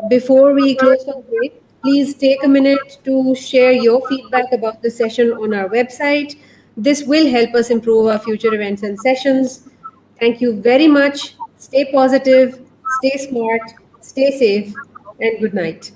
Before we close for the day, please take a minute to share your feedback about the session on our website. This will help us improve our future events and sessions. Thank you very much. Stay positive, stay smart, stay safe, and good night.